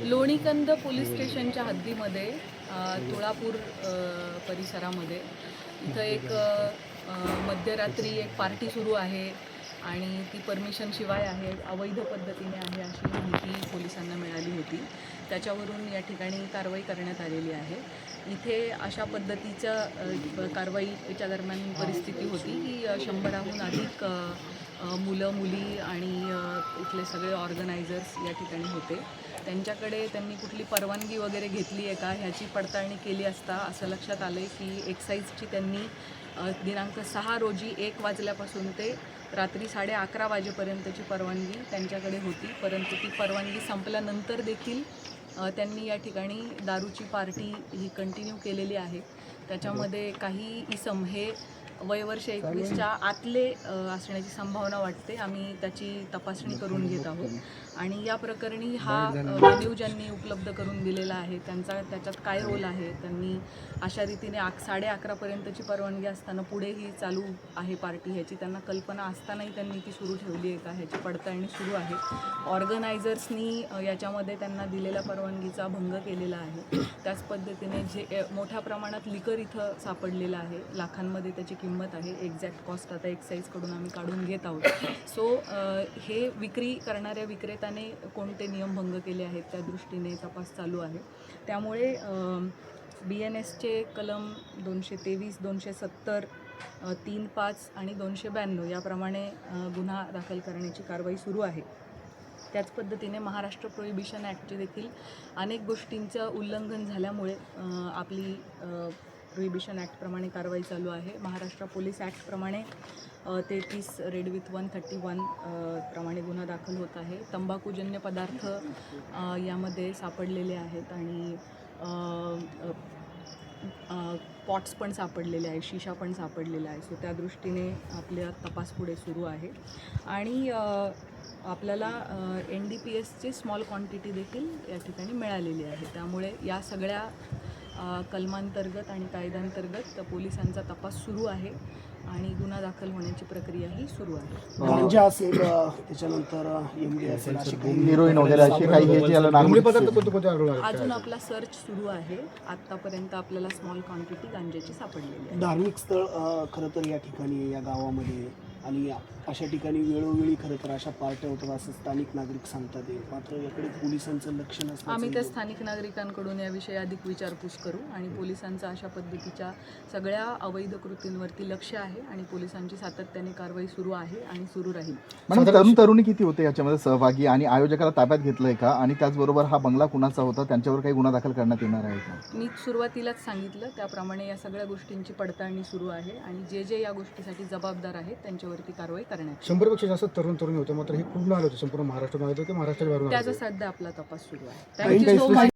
Lonikand police स्टेशनच्या हद्दीमध्ये तुळापूर परिसरामध्ये इथं एक मध्यरात्री एक पार्टी सुरू आहे आणि ती परमिशन शिवाय आहे, अवैध पद्धतीने आहे अशी माहिती पोलिसांना मिळाली होती. त्याच्यावरून या ठिकाणी कारवाई करण्यात आलेली आहे. इथे अशा पद्धतीच्या कारवाईच्या दरम्यान परिस्थिती होती की 100हून अधिक मुलं मुली आणि इथले सगळे ऑर्गनायझर्स या ठिकाणी होते. त्यांच्याकडे त्यांनी कुठली परवानगी वगैरे घेतली आहे का ह्याची पडताळणी केली असता असं लक्षात आलं की एक्साईजची त्यांनी दिनांक 6 रोजी 1 वाजल्यापासून ते रात्री 11:30 वाजेपर्यंतची परवानगी त्यांच्याकडे होती. परंतु ती परवानगी संपल्यानंतर देखील त्यांनी या ठिकाणी दारूची पार्टी ही कंटिन्यू केलेली आहे. त्याच्यामध्ये काही इसम हे वयवर्ष 21च्या आतले असण्याची संभावना वाटते. आम्ही त्याची तपासणी करून घेत आहोत आणि या प्रकरणी हा व्हेन्यू ज्यांनी उपलब्ध करून दिलेला आहे त्याच्यात काय रोल आहे. त्यांनी अशा रीतीने 11:30पर्यंतची परवानगी असताना पुढेही चालू आहे पार्टी ह्याची त्यांना कल्पना असतानाही त्यांनी ती सुरू ठेवली आहे का ह्याची पडताळणी सुरू आहे. ऑर्गनायझर्सनी याच्यामध्ये त्यांना दिलेल्या परवानगीचा भंग केलेला आहे. त्याच पद्धतीने जे मोठ्या प्रमाणात लिकर इथं सापडलेलं आहे, लाखांमध्ये त्याची किंमत आहे. एक्झॅक्ट कॉस्ट आता एक्साईजकडून आम्ही काढून घेत आहोत. सो हे विक्री करणाऱ्या विक्रेत्याने कोणते नियमभंग केले आहेत त्या दृष्टीने तपास चालू आहे. त्यामुळे BNSचे कलम 223, 270, 3(5) आणि 292 याप्रमाणे गुन्हा दाखल करण्याची कारवाई सुरू आहे. त्याच पद्धतीने महाराष्ट्र प्रोहिबिशन ॲक्टचे देखील अनेक गोष्टींचं उल्लंघन झाल्यामुळे आपली प्रोहिबिशन ॲक्टप्रमाणे कारवाई चालू आहे. महाराष्ट्र पोलीस ॲक्टप्रमाणे 33 रेड विथ 131 प्रमाणे गुन्हा दाखल होत आहे. तंबाखूजन्य पदार्थ यामध्ये सापडलेले आहेत आणि पॉट्स पण सापडलेले आहे, शिशा पण सापडलेला आहे. सो त्या दृष्टीने आपल्या तपास पुढे सुरू आहे आणि आपल्याला NDPSची स्मॉल क्वांटिटी देखील या ठिकाणी मिळालेली आहे. त्यामुळे या सगळ्या कलमांतर्गत आणि कायद्यांतर्गत पोलिसांचा तपास सुरू आहे आणि गुन्हा दाखल होण्याची प्रक्रियाही सुरू आहे. गांजा असेल, त्याच्यानंतर MD असेल, हिरोईन वगैरे असे काही अजून आपला सर्च सुरू आहे. आत्तापर्यंत आपल्याला स्मॉल क्वांटिटी गांजाची सापडलेली आहे. धार्मिक स्थळ खरं तर या ठिकाणी या गावामध्ये आणि अशा ठिकाणी वेळोवेळी खरं तर अशा पार्ट्या होतात असं स्थानिक नागरिक सांगतात. मात्र याकडे पोलिसांचं लक्ष नसतं. आम्ही त्या स्थानिक नागरिकांकडून याविषयी अधिक विचारपूस करू आणि पोलिसांचं अशा पद्धतीच्या सगळ्या अवैध कृतींवरती लक्ष आहे आणि पोलिसांची सातत्याने कारवाई सुरू आहे आणि सुरू राहील. तरुण तरुणी किती होते याच्यामध्ये सहभागी आणि आयोजकाला ताब्यात घेतलंय का आणि त्याचबरोबर हा बंगला कुणाचा होता त्यांच्यावर काही गुन्हा दाखल करण्यात येणार आहे का? मी सुरुवातीलाच सांगितलं त्याप्रमाणे या सगळ्या गोष्टींची पडताळणी सुरू आहे आणि जे या गोष्टीसाठी जबाबदार आहेत त्यांच्यावरती कारवाई करण्यात 100पेक्षा जास्त तरुणी होते. मात्र हे कुठून आले होते? संपूर्ण महाराष्ट्रात आले होते की महाराष्ट्राच्या बाहेरून? त्याचा सध्या आपला तपास सुरू आहे. Thank you so much.